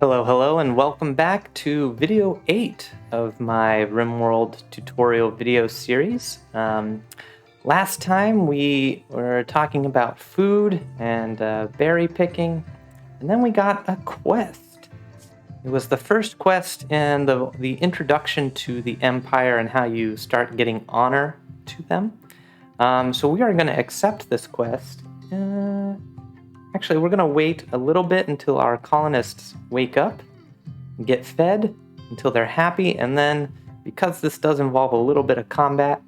Hello, hello, and welcome back to video 8 of my RimWorld tutorial video series. Last time we were talking about food and berry picking, and then we got a quest. It was the first quest in the introduction to the Empire and how you start getting honor to them. So we are going to accept this quest. Actually, we're going to wait a little bit until our colonists wake up, get fed until they're happy, and then because this does involve a little bit of combat,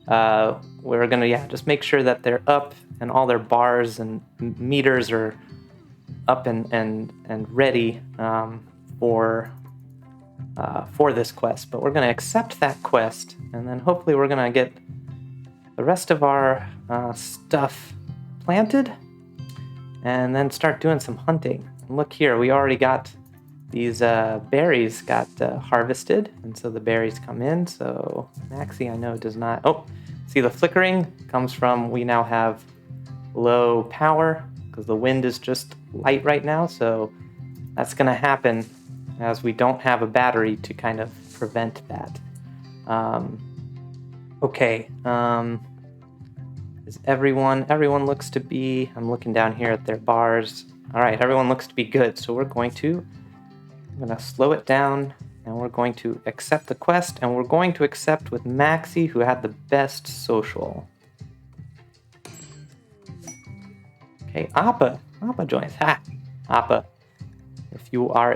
we're going to just make sure that they're up and all their bars and meters are up and ready for this quest. But we're going to accept that quest, and then hopefully we're going to get the rest of our stuff planted and then start doing some hunting. And look here, we already got these berries got harvested, and so the berries come in. So Maxie, I know, does not... Oh, see, the flickering comes from we now have low power because the wind is just light right now, so that's going to happen as we don't have a battery to kind of prevent that. Okay. Is everyone looks to be... I'm looking down here at their bars. All right, everyone looks to be good, so I'm going to slow it down, and we're going to accept the quest, and we're going to accept with Maxie, who had the best social. Okay, Appa joins. Ha! Appa, if you are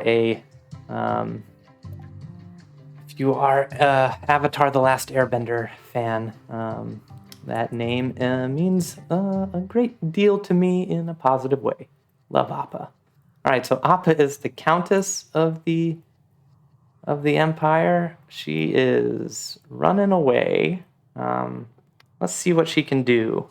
Avatar: The Last Airbender fan, that name means a great deal to me in a positive way. Love Appa. All right, so Appa is the Countess of the Empire. She is running away. Let's see what she can do.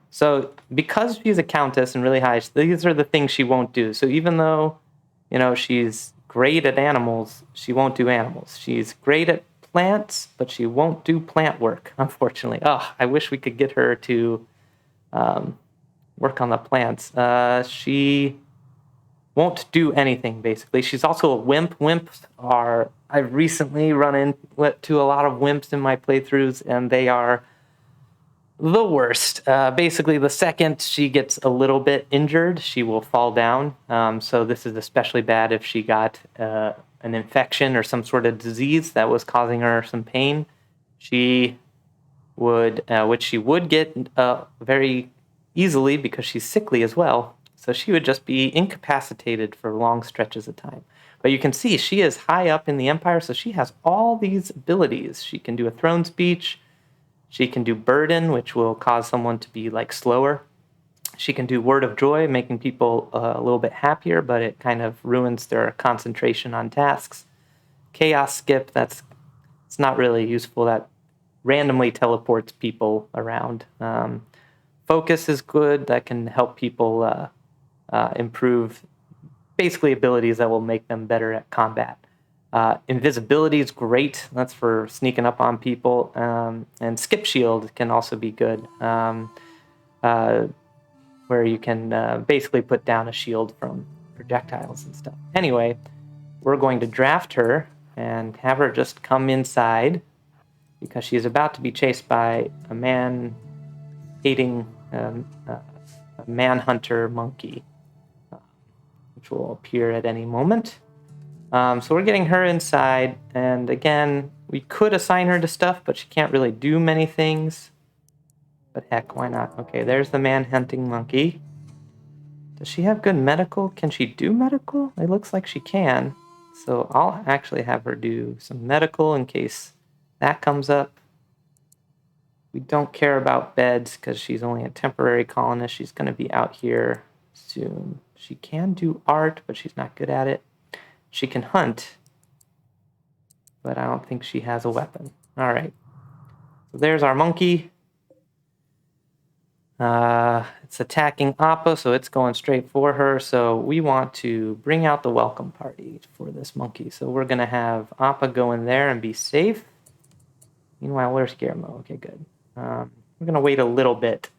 So because she's a Countess and really high, these are the things she won't do. So even though, she's great at animals, she won't do animals. She's great at plants, but she won't do plant work, unfortunately. Oh, I wish we could get her to work on the plants. She won't do anything, basically. She's also a wimp. I've recently run into a lot of wimps in my playthroughs, and they are the worst. Basically, the second she gets a little bit injured, she will fall down. So this is especially bad if she got an infection or some sort of disease that was causing her some pain. She would, which she would get very easily because she's sickly as well. So she would just be incapacitated for long stretches of time. But you can see she is high up in the Empire, so she has all these abilities. She can do a throne speech. She can do burden, which will cause someone to be slower. She can do word of joy, making people a little bit happier, but it kind of ruins their concentration on tasks. Chaos skip, it's not really useful. That randomly teleports people around. Focus is good. That can help people improve basically abilities that will make them better at combat. Invisibility is great. That's for sneaking up on people. And skip shield can also be good, where you can basically put down a shield from projectiles and stuff. Anyway, we're going to draft her and have her just come inside because she's about to be chased by a man-hating manhunter monkey, which will appear at any moment. So we're getting her inside, and again, we could assign her to stuff, but she can't really do many things. But heck, why not? Okay, there's the man-hunting monkey. Does she have good medical? Can she do medical? It looks like she can. So I'll actually have her do some medical in case that comes up. We don't care about beds because she's only a temporary colonist. She's going to be out here soon. She can do art, but she's not good at it. She can hunt, but I don't think she has a weapon. All right. So there's our monkey. It's attacking Appa, so it's going straight for her. So we want to bring out the welcome party for this monkey. So we're going to have Appa go in there and be safe. Meanwhile, where's Guillermo? Okay, good. We're going to wait a little bit.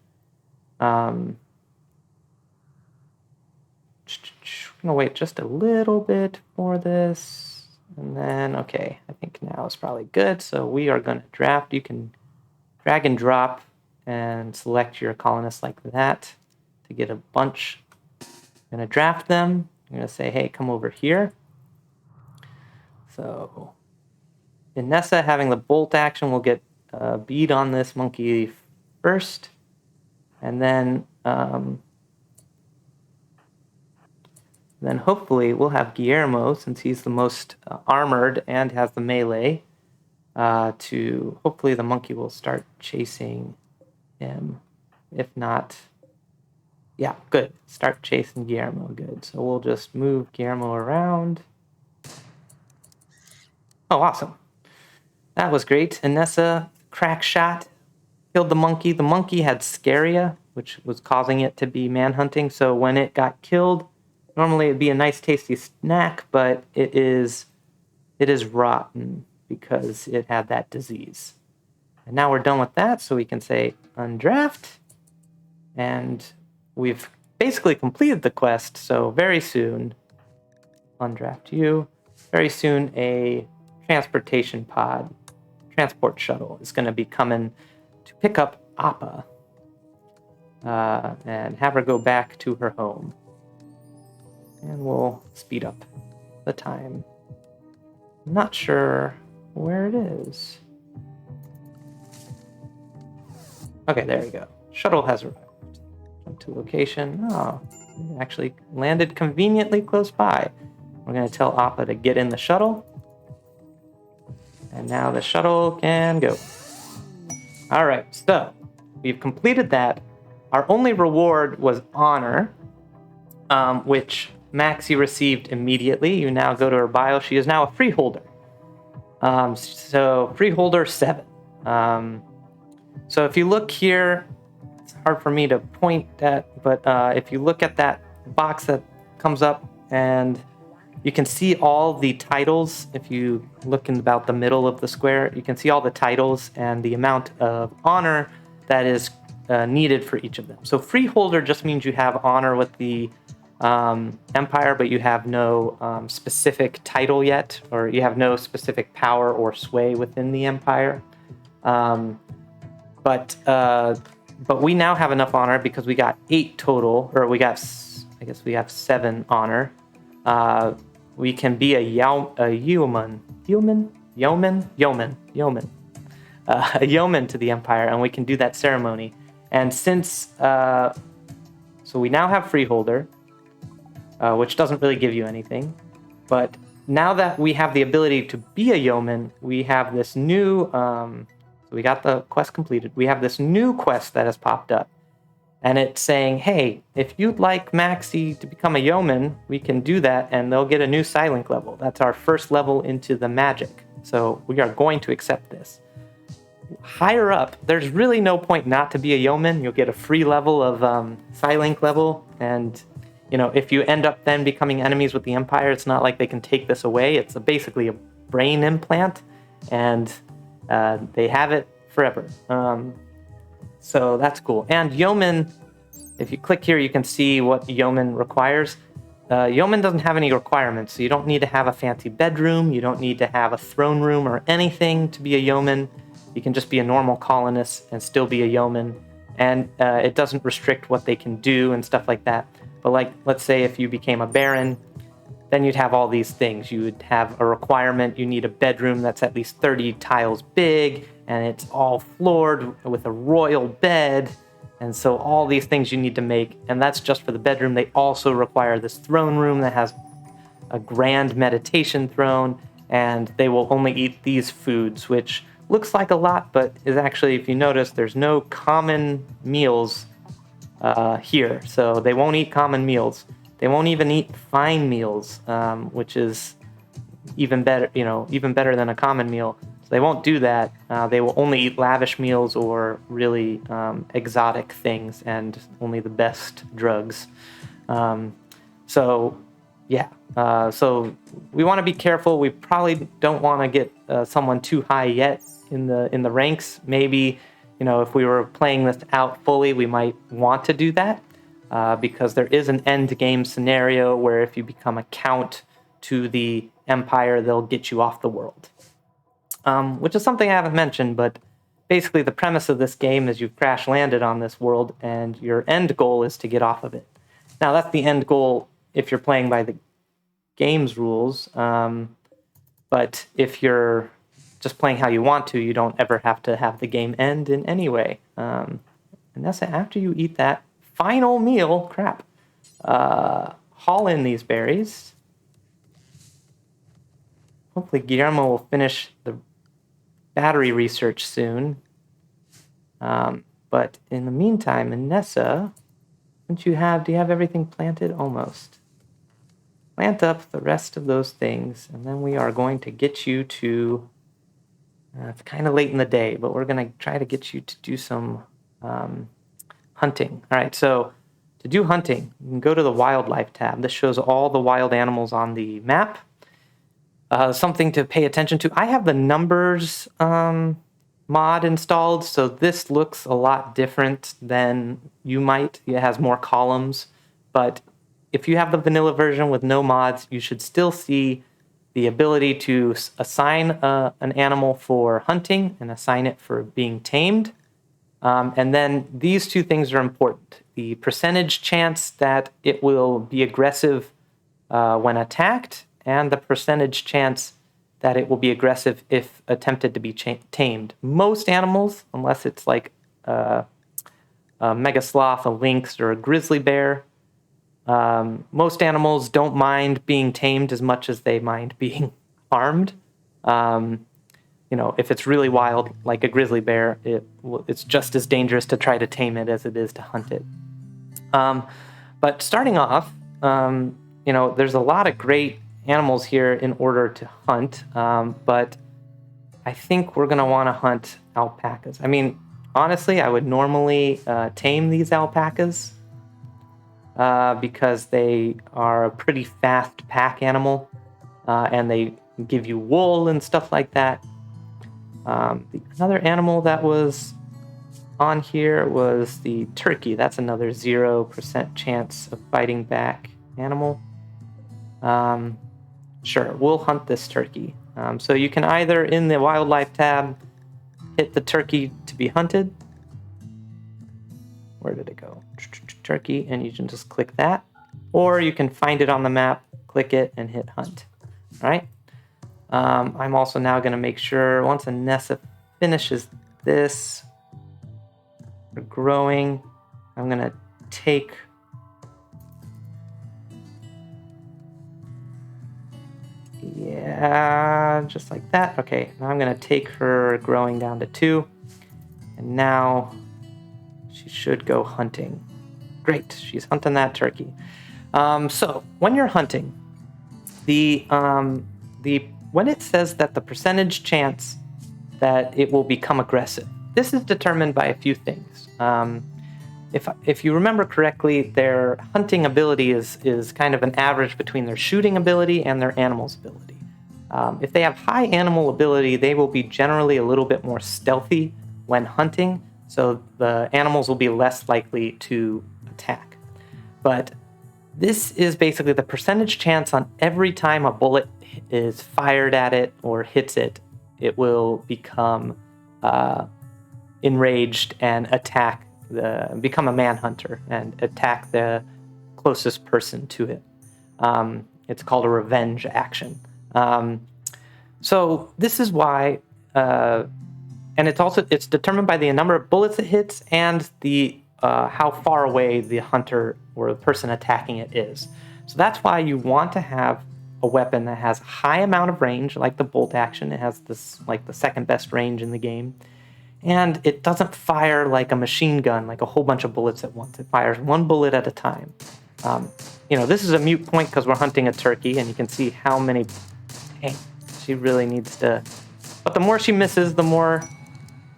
gonna wait just a little bit for this. And then, okay, I think now is probably good. So we are gonna draft. You can drag and drop and select your colonists like that to get a bunch. I'm gonna draft them. I'm gonna say, hey, come over here. So Inessa having the bolt action will get a bead on this monkey first. And then hopefully we'll have Guillermo, since he's the most armored and has the melee, to hopefully the monkey will start chasing him. If not, yeah, good. Start chasing Guillermo, good. So we'll just move Guillermo around. Oh, awesome. That was great. Inessa, crack shot, killed the monkey. The monkey had scaria, which was causing it to be manhunting. So when it got killed, normally it'd be a nice tasty snack, but it is rotten because it had that disease. And now we're done with that, so we can say undraft. And we've basically completed the quest, so very soon, undraft you, very soon a transportation pod, transport shuttle is going to be coming to pick up Appa and have her go back to her home. And we'll speed up the time. I'm not sure where it is. Okay, there you go. Shuttle has arrived. Jump to location. Oh, it actually landed conveniently close by. We're going to tell Appa to get in the shuttle. And now the shuttle can go. All right, so we've completed that. Our only reward was honor, which Maxie received immediately. You now go to her bio. She is now a freeholder. So freeholder 7. So if you look here, it's hard for me to point at, but if you look at that box that comes up, and you can see all the titles. If you look in about the middle of the square, you can see all the titles and the amount of honor that is needed for each of them. So freeholder just means you have honor with the empire, but you have no specific title yet, or you have no specific power or sway within the empire. But we now have enough honor because we got 8 total, or we got, I guess we have 7 honor. We can be a yeoman to the empire, and we can do that ceremony. And since, so we now have freeholder, which doesn't really give you anything, but now that we have the ability to be a yeoman, we have this new, so we got the quest completed. We have this new quest that has popped up. And it's saying, hey, if you'd like Maxie to become a yeoman, we can do that, and they'll get a new Silent level. That's our first level into the magic. So we are going to accept this. Higher up, there's really no point not to be a yeoman. You'll get a free level of Silent level, and if you end up then becoming enemies with the Empire, it's not like they can take this away. It's basically a brain implant, and they have it forever. So that's cool. And yeoman, if you click here, you can see what yeoman requires. Yeoman doesn't have any requirements, so you don't need to have a fancy bedroom. You don't need to have a throne room or anything to be a yeoman. You can just be a normal colonist and still be a yeoman. And it doesn't restrict what they can do and stuff like that. But let's say if you became a baron, then you'd have all these things. You would have a requirement. You need a bedroom that's at least 30 tiles big, and it's all floored with a royal bed. And so all these things you need to make, and that's just for the bedroom. They also require this throne room that has a grand meditation throne, and they will only eat these foods, which looks like a lot, but is actually, if you notice, there's no common meals here. So they won't eat common meals. They won't even eat fine meals, which is even better, even better than a common meal. So they won't do that. They will only eat lavish meals or really exotic things and only the best drugs. So we want to be careful. We probably don't want to get someone too high yet in the ranks. Maybe, if we were playing this out fully, we might want to do that. because there is an end game scenario where if you become a count to the Empire, they'll get you off the world. Which is something I haven't mentioned, but basically the premise of this game is you've crash landed on this world and your end goal is to get off of it. Now that's the end goal if you're playing by the game's rules, but if you're just playing how you want to, you don't ever have to have the game end in any way. And that's it. After you eat that final meal, haul in these berries. Hopefully Guillermo will finish the battery research soon. But in the meantime, Inessa, do you have everything planted? Almost. Plant up the rest of those things, and then we are going to get you to, it's kind of late in the day, but we're going to try to get you to do some hunting. All right, so to do hunting, you can go to the wildlife tab. This shows all the wild animals on the map. Something to pay attention to. I have the numbers mod installed, so this looks a lot different than you might. It has more columns, but if you have the vanilla version with no mods, you should still see the ability to assign an animal for hunting and assign it for being tamed. And then these two things are important. The percentage chance that it will be aggressive when attacked, and the percentage chance that it will be aggressive if attempted to be tamed. Most animals, unless it's like a mega sloth, a lynx, or a grizzly bear, most animals don't mind being tamed as much as they mind being harmed. If it's really wild, like a grizzly bear, it's just as dangerous to try to tame it as it is to hunt it. But starting off, there's a lot of great animals here in order to hunt, but I think we're going to want to hunt alpacas. I mean, honestly, I would normally tame these alpacas because they are a pretty fast pack animal, and they give you wool and stuff like that. Another animal that was on here was the turkey. That's another 0% chance of fighting back animal. Sure, we'll hunt this turkey. So you can either, in the wildlife tab, hit the turkey to be hunted. Where did it go? Turkey, and you can just click that. Or you can find it on the map, click it, and hit hunt. All right? I'm also now going to make sure, once Inessa finishes this, we're growing, I'm going to take... Yeah, just like that. Okay, now I'm going to take her growing down to 2. And now she should go hunting. Great, she's hunting that turkey. So when you're hunting, when it says that the percentage chance that it will become aggressive, this is determined by a few things. If you remember correctly, their hunting ability is kind of an average between their shooting ability and their animal's ability. If they have high animal ability, they will be generally a little bit more stealthy when hunting, so the animals will be less likely to attack. But this is basically the percentage chance on every time a bullet is fired at it or hits it, it will become enraged and become a manhunter and attack the closest person to it. It's called a revenge action. So this is why, and it's determined by the number of bullets it hits and the how far away the hunter or the person attacking it is. So that's why you want to have a weapon that has a high amount of range, like the bolt action. It has this like the second best range in the game. And it doesn't fire like a machine gun, like a whole bunch of bullets at once. It fires one bullet at a time. This is a mute point because we're hunting a turkey, and you can see how many... Dang, she really needs to... But the more she misses, the more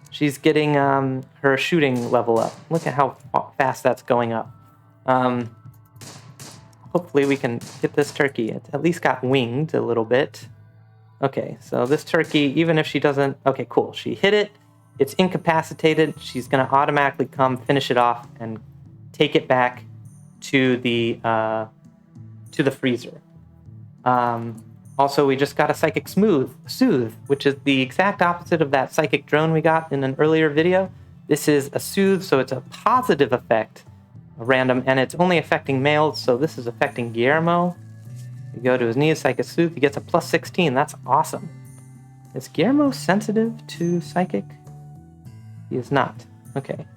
she's getting her shooting level up. Look at how fast that's going up. Hopefully we can get this turkey. It at least got winged a little bit. Okay, so this turkey, even if she doesn't... Okay, cool. She hit it. It's incapacitated. She's going to automatically come, finish it off, and take it back to the freezer. Also, we just got a psychic soothe, which is the exact opposite of that psychic drone we got in an earlier video. This is a soothe, so it's a positive effect, random, and it's only affecting males, so this is affecting Guillermo. You go to his knees, psychic soothe, he gets a plus 16. That's awesome. Is Guillermo sensitive to psychic? He is not. Okay.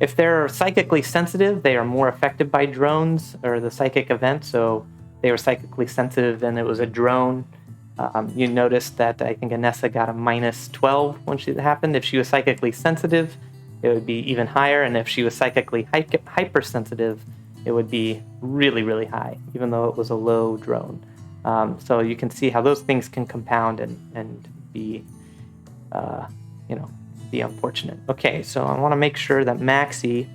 If they're psychically sensitive, they are more affected by drones or the psychic event, so they were psychically sensitive and it was a drone. You noticed that I think Anessa got a minus 12 when it happened. If she was psychically sensitive, it would be even higher. And if she was psychically hypersensitive, it would be really, really high, even though it was a low drone. So you can see how those things can compound and be, be unfortunate. Okay, so I want to make sure that Maxie,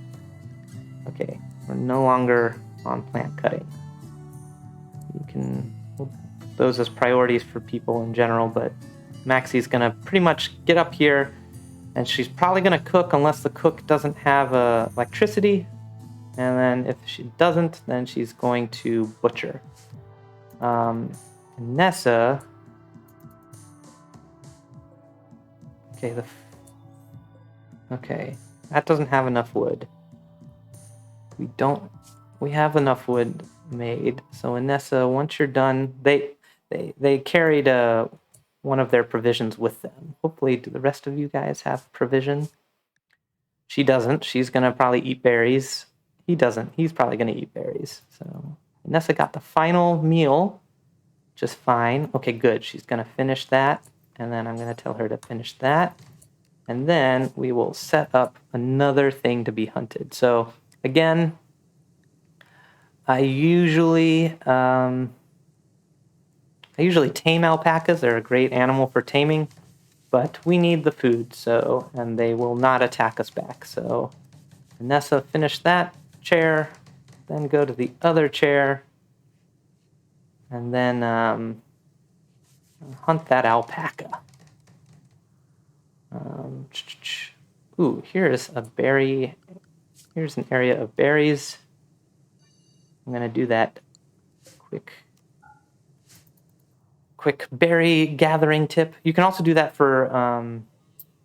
okay, we're no longer on plant cutting. You can put those as priorities for people in general, but Maxie's gonna pretty much get up here and she's probably gonna cook unless the cook doesn't have electricity. And then if she doesn't, then she's going to butcher. Nessa, okay, that doesn't have enough wood. We have enough wood made. So Anessa, once you're done, they carried one of their provisions with them. Hopefully, do the rest of you guys have provision? She doesn't. She's gonna probably eat berries. He doesn't. He's probably gonna eat berries. So Anessa got the final meal, just fine. Okay, good. She's gonna finish that, and then I'm gonna tell her to finish that, and then we will set up another thing to be hunted. So again, I usually tame alpacas. They're a great animal for taming, but we need the food, and they will not attack us back. So Anessa, finish that chair, then go to the other chair, and then hunt that alpaca. Ooh, here's a berry. Here's an area of berries. I'm gonna do that quick berry gathering tip. You can also do that for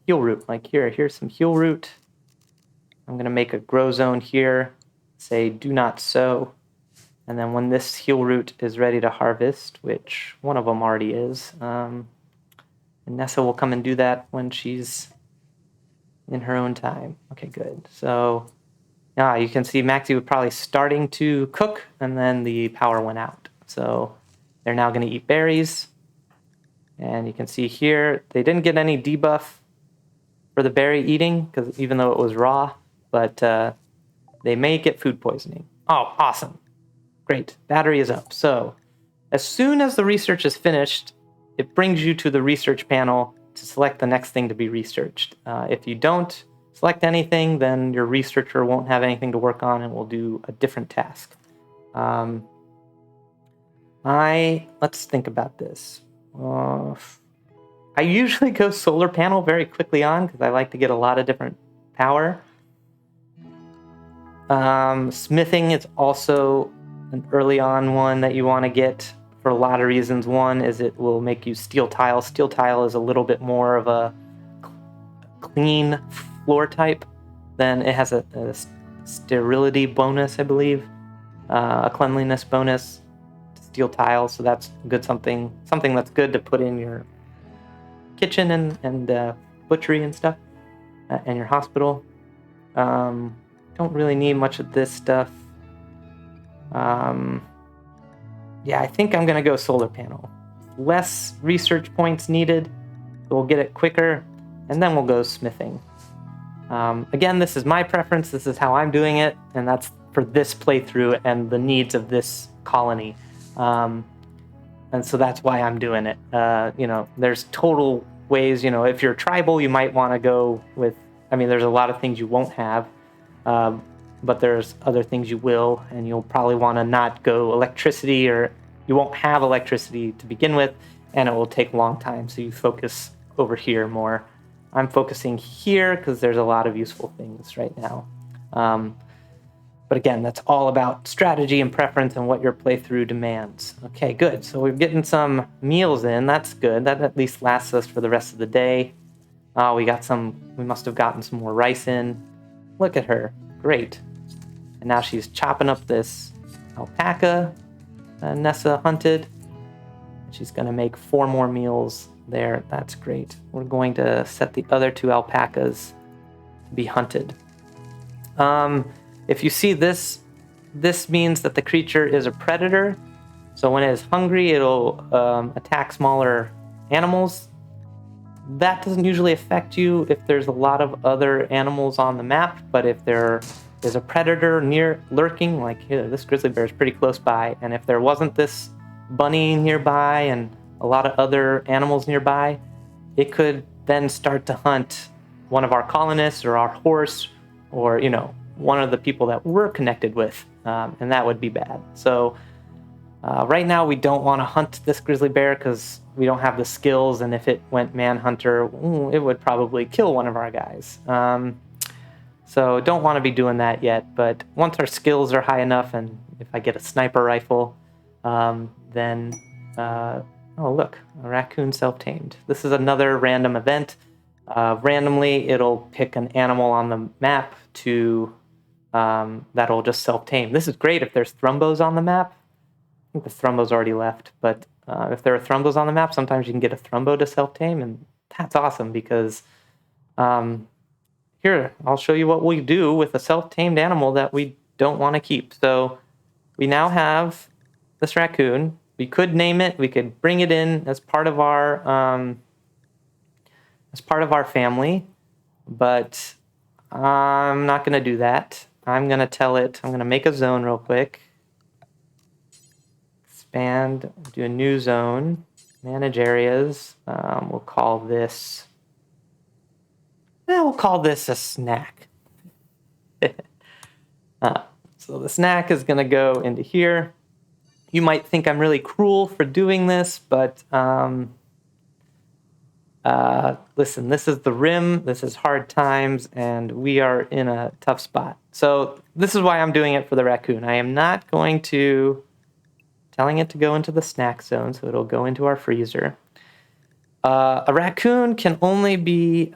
heel root. Like here's some heel root. I'm gonna make a grow zone here. Say do not sow. And then when this heel root is ready to harvest, which one of them already is, Nessa will come and do that when she's in her own time. Okay, good. So you can see Maxie was probably starting to cook, and then the power went out. So they're now going to eat berries. And you can see here, they didn't get any debuff for the berry eating, because even though it was raw, but they may get food poisoning. Oh, awesome. Great. Battery is up. So as soon as the research is finished, it brings you to the research panel to select the next thing to be researched. If you don't select anything, then your researcher won't have anything to work on and will do a different task. Let's think about this. I usually go solar panel very quickly on because I like to get a lot of different power. Smithing is also an early on one that you want to get for a lot of reasons. One is it will make you steel tile. Steel tile is a little bit more of a clean floor type. Then it has a sterility bonus, I believe, a cleanliness bonus to steel tile. So that's good, something that's good to put in your kitchen and butchery and stuff, and your hospital. Don't really need much of this stuff. I think I'm gonna go solar panel. Less research points needed, so we'll get it quicker, and then we'll go smithing. Again, this is my preference. This is how I'm doing it, and that's for this playthrough and the needs of this colony. And so that's why I'm doing it. There's total ways, if you're tribal, you might want to go with, there's a lot of things you won't have, but there's other things you will, and you'll probably want to not go electricity, or you won't have electricity to begin with, and it will take a long time, so you focus over here more. I'm focusing here because there's a lot of useful things right now. But again, that's all about strategy and preference and what your playthrough demands. Okay, good. So we're getting some meals in. That's good. That at least lasts us for the rest of the day. We must have gotten some more rice in. Look at her. Great. And now she's chopping up this alpaca Nessa hunted. She's going to make 4 more meals there. That's great. We're going to set the other 2 alpacas to be hunted. If you see this means that the creature is a predator. So when it is hungry, it'll attack smaller animals. That doesn't usually affect you if there's a lot of other animals on the map, but if there is a predator lurking, like here, this grizzly bear is pretty close by, and if there wasn't this bunny nearby and a lot of other animals nearby, it could then start to hunt one of our colonists or our horse or, one of the people that we're connected with, and that would be bad. So right now we don't want to hunt this grizzly bear because we don't have the skills, and if it went manhunter, it would probably kill one of our guys. So don't want to be doing that yet, but once our skills are high enough, and if I get a sniper rifle, then, oh look, a raccoon self-tamed. This is another random event. Randomly, it'll pick an animal on the map that'll just self-tame. This is great if there's thrumbos on the map. I think the thrumbo's already left, but if there are thrumbos on the map, sometimes you can get a thrumbo to self-tame, and that's awesome because here, I'll show you what we do with a self-tamed animal that we don't want to keep. So we now have this raccoon. We could name it. We could bring it in as part of our family, but I'm not going to do that. I'm going to tell it. I'm going to make a zone real quick. Expand. Do a new zone. Manage areas. We'll call this a snack. So the snack is going to go into here. You might think I'm really cruel for doing this, but listen, this is the Rim, this is hard times, and we are in a tough spot. So this is why I'm doing it for the raccoon. I am not telling it to go into the snack zone, so it'll go into our freezer. A raccoon can only be,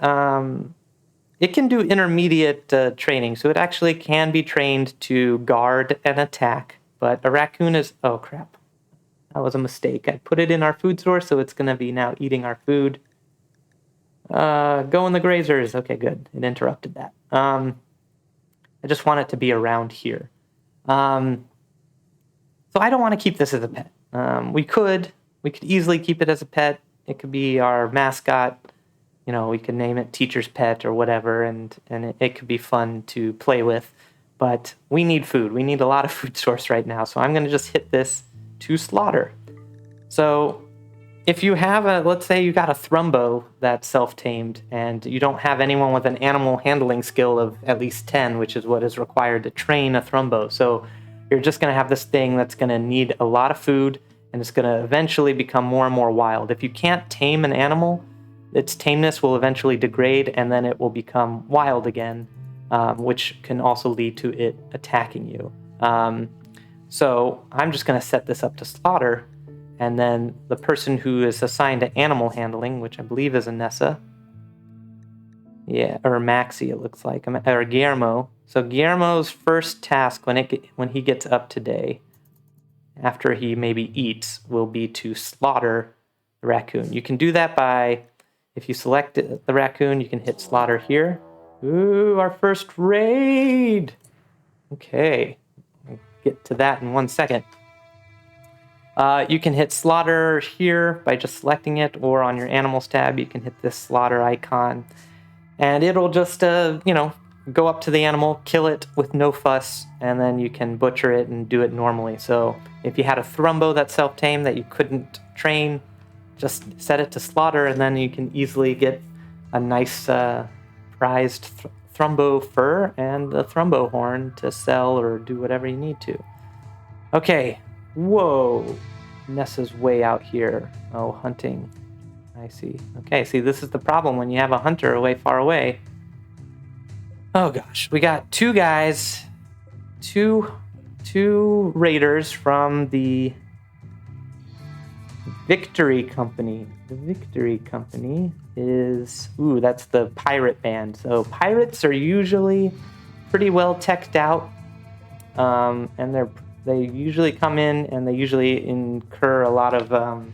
it can do intermediate training, so it actually can be trained to guard and attack, but a raccoon is, oh crap, that was a mistake. I put it in our food source, so it's going to be now eating our food. Go in the grazers. Okay, good. It interrupted that. I just want it to be around here. So I don't want to keep this as a pet. We could easily keep it as a pet. It could be our mascot. We could name it Teacher's Pet or whatever, and it could be fun to play with. But we need food. We need a lot of food source right now. So I'm going to just hit this to slaughter. So if you have let's say you got a thrumbo that's self-tamed and you don't have anyone with an animal handling skill of at least 10, which is what is required to train a thrumbo. So you're just going to have this thing that's going to need a lot of food, and it's going to eventually become more and more wild. If you can't tame an animal, its tameness will eventually degrade, and then it will become wild again, which can also lead to it attacking you. So I'm just going to set this up to slaughter, and then the person who is assigned to animal handling, which I believe is Anessa, or Maxie, it looks like, or Guillermo. So Guillermo's first task when he gets up today, after he maybe eats, will be to slaughter the raccoon. You can do that by, if you select the raccoon, you can hit slaughter here. Ooh, our first raid! Okay, I'll get to that in 1 second. You can hit slaughter here by just selecting it, or on your animals tab, you can hit this slaughter icon. And it'll just, go up to the animal, kill it with no fuss, and then you can butcher it and do it normally. So if you had a thrumbo that's self-tamed that you couldn't train, just set it to slaughter, and then you can easily get a nice prized thrumbo fur and a thrumbo horn to sell or do whatever you need to. Okay, whoa, Nessa's way out here. Oh, hunting. I see. Okay, see, this is the problem when you have a hunter way far away. Oh gosh, we got two guys two raiders from the Victory Company. The Victory Company is... Ooh, that's the pirate band. So pirates are usually pretty well teched out. And they usually come in and they usually incur a lot of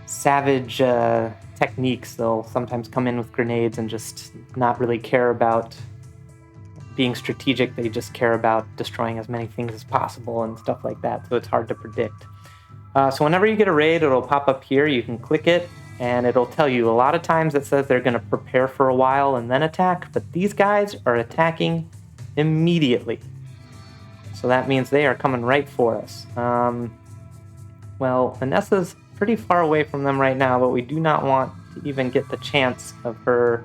savage techniques. They'll sometimes come in with grenades and just not really care about being strategic. They just care about destroying as many things as possible and stuff like that. So it's hard to predict. So whenever you get a raid, it'll pop up here. You can click it and it'll tell you. A lot of times it says they're going to prepare for a while and then attack, but these guys are attacking immediately. So that means they are coming right for us. Well, Vanessa's pretty far away from them right now, but we do not want to even get the chance of her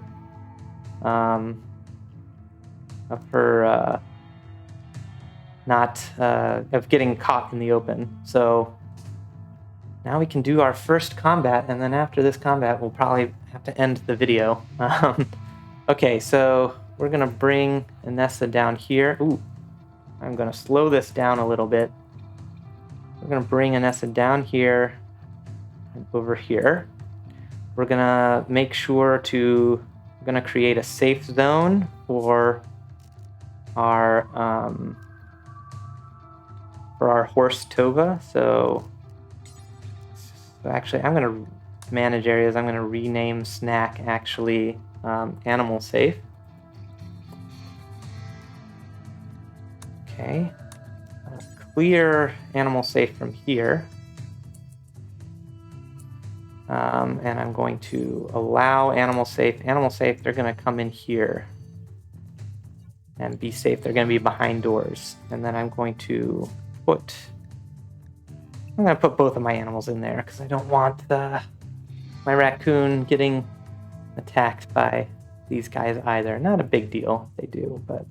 of getting caught in the open. So now we can do our first combat, and then after this combat, we'll probably have to end the video. Okay, so we're gonna bring Vanessa down here. Ooh, I'm gonna slow this down a little bit. We're gonna bring Vanessa down here and over here. We're gonna make sure we're gonna create a safe zone for our horse Tova. So actually, I'm gonna manage areas. I'm gonna rename Snack actually animal safe. Okay, clear animal safe from here. And I'm going to allow animal safe. Animal safe, they're going to come in here and be safe. They're going to be behind doors. And then I'm going to put both of my animals in there because I don't want my raccoon getting attacked by these guys either. Not a big deal if they do, but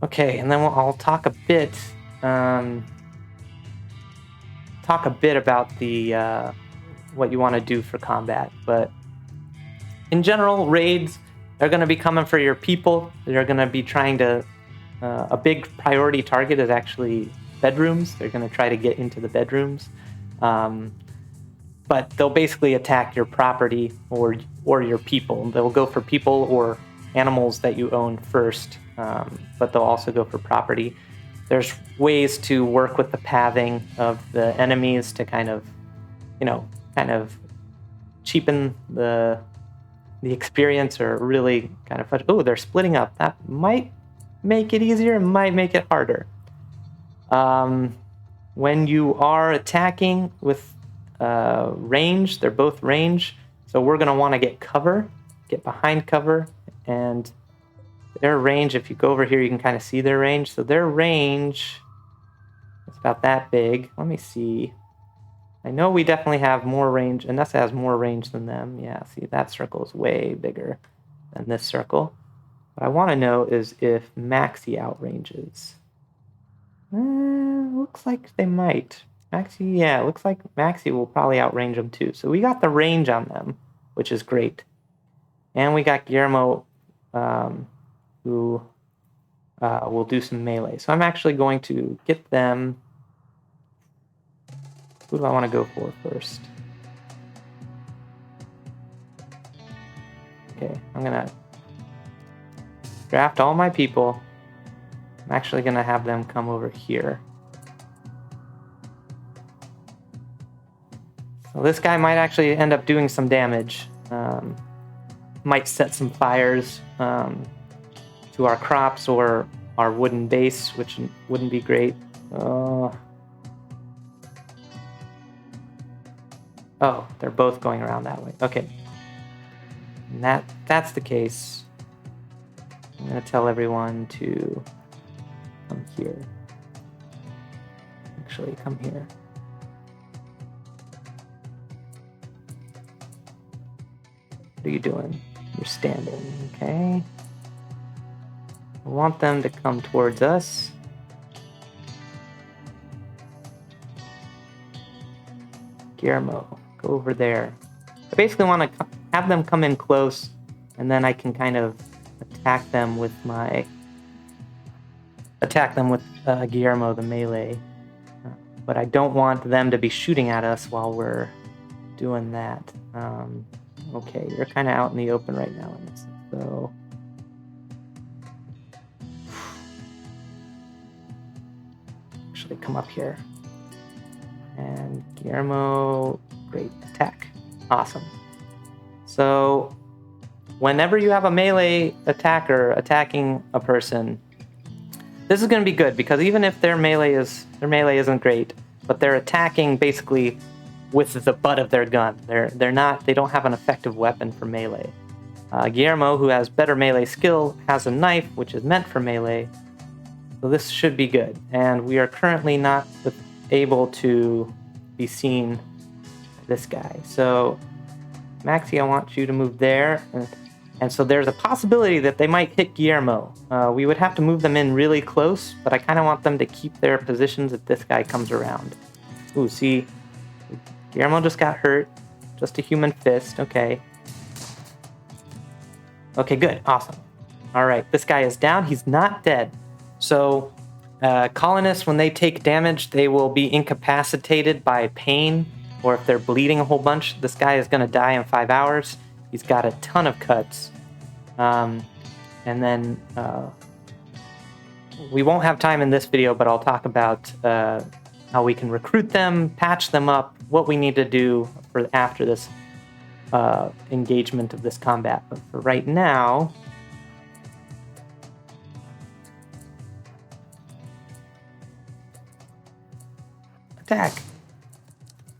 okay. And then I'll talk a bit about the what you want to do for combat. But in general, raids are going to be coming for your people. They're going to be trying to a big priority target is actually bedrooms. They're going to try to get into the bedrooms, but they'll basically attack your property or your people. They'll go for people or animals that you own first, but they'll also go for property. There's ways to work with the pathing of the enemies to kind of cheapen the experience or really kind of... Oh, they're splitting up. That might make it easier, might make it harder. When you are attacking with range, they're both range, so we're going to want to get behind cover, and their range, if you go over here, you can kind of see their range. So their range is about that big. Let me see. I know we definitely have more range. Vanessa has more range than them. Yeah, see, that circle is way bigger than this circle. What I want to know is if Maxi outranges. Looks like they might. Maxi, yeah, looks like Maxi will probably outrange them too. So we got the range on them, which is great. And we got Guillermo, who will do some melee. So I'm actually going to get them... Who do I want to go for first? Okay, I'm going to draft all my people. I'm actually going to have them come over here. So this guy might actually end up doing some damage. Might set some fires to our crops or our wooden base, which wouldn't be great. Oh, they're both going around that way. Okay. And that's the case. I'm going to tell everyone to come here. Actually, come here. What are you doing? You're standing, okay? I want them to come towards us. Guillermo, go over there. I basically want to have them come in close, and then I can kind of attack them with my attack them with Guillermo the melee. But I don't want them to be shooting at us while we're doing that. Okay, you're kind of out in the open right now. So actually come up here. And Guillermo, great attack. Awesome. So whenever you have a melee attacker attacking a person, this is going to be good because even if their melee isn't great, but they're attacking basically with the butt of their gun. They don't have an effective weapon for melee. Guillermo, who has better melee skill, has a knife which is meant for melee. So this should be good. And we are currently not able to be seen this guy. So Maxie, I want you to move there. And so there's a possibility that they might hit Guillermo. We would have to move them in really close, but I kind of want them to keep their positions if this guy comes around. Ooh, see, Guillermo just got hurt. Just a human fist, okay. Okay, good, awesome. All right, this guy is down, he's not dead. So colonists, when they take damage, they will be incapacitated by pain, or if they're bleeding a whole bunch, this guy is gonna die in 5 hours. He's got a ton of cuts. And then we won't have time in this video, but I'll talk about how we can recruit them, patch them up, what we need to do for after this engagement of this combat. But for right now, attack.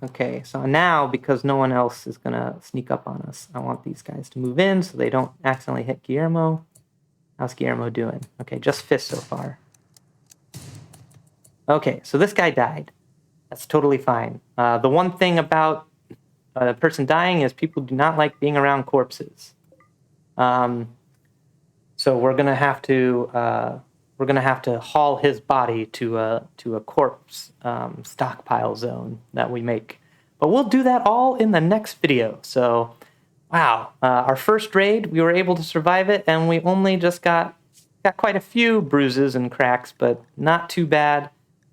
Okay, so now, because no one else is gonna sneak up on us, I want these guys to move in so they don't accidentally hit Guillermo. How's Guillermo doing? Okay, just fist so far. Okay, so this guy died. That's totally fine. The one thing about a person dying is people do not like being around corpses. So we're gonna have to haul his body to a corpse stockpile zone that we make. But we'll do that all in the next video. So, wow, our first raid, we were able to survive it, and we only just got quite a few bruises and cracks, but not too bad.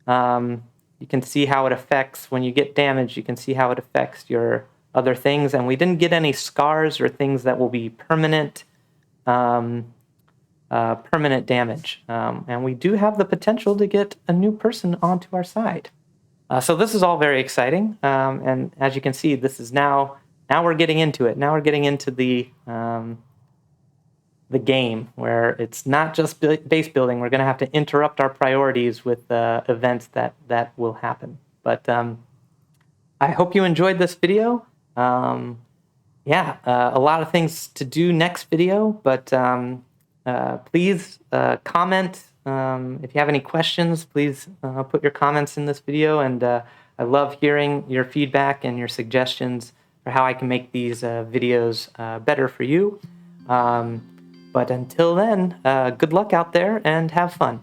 You can see how it affects, when you get damaged, you can see how it affects your other things, and we didn't get any scars or things that will be permanent damage. And we do have the potential to get a new person onto our side. So this is all very exciting. And as you can see, this is now we're getting into it. Now we're getting into the game where it's not just base building. We're going to have to interrupt our priorities with events that will happen. But I hope you enjoyed this video. Yeah, a lot of things to do next video, but please comment. If you have any questions, please put your comments in this video, and I love hearing your feedback and your suggestions for how I can make these videos better for you. But until then, good luck out there and have fun.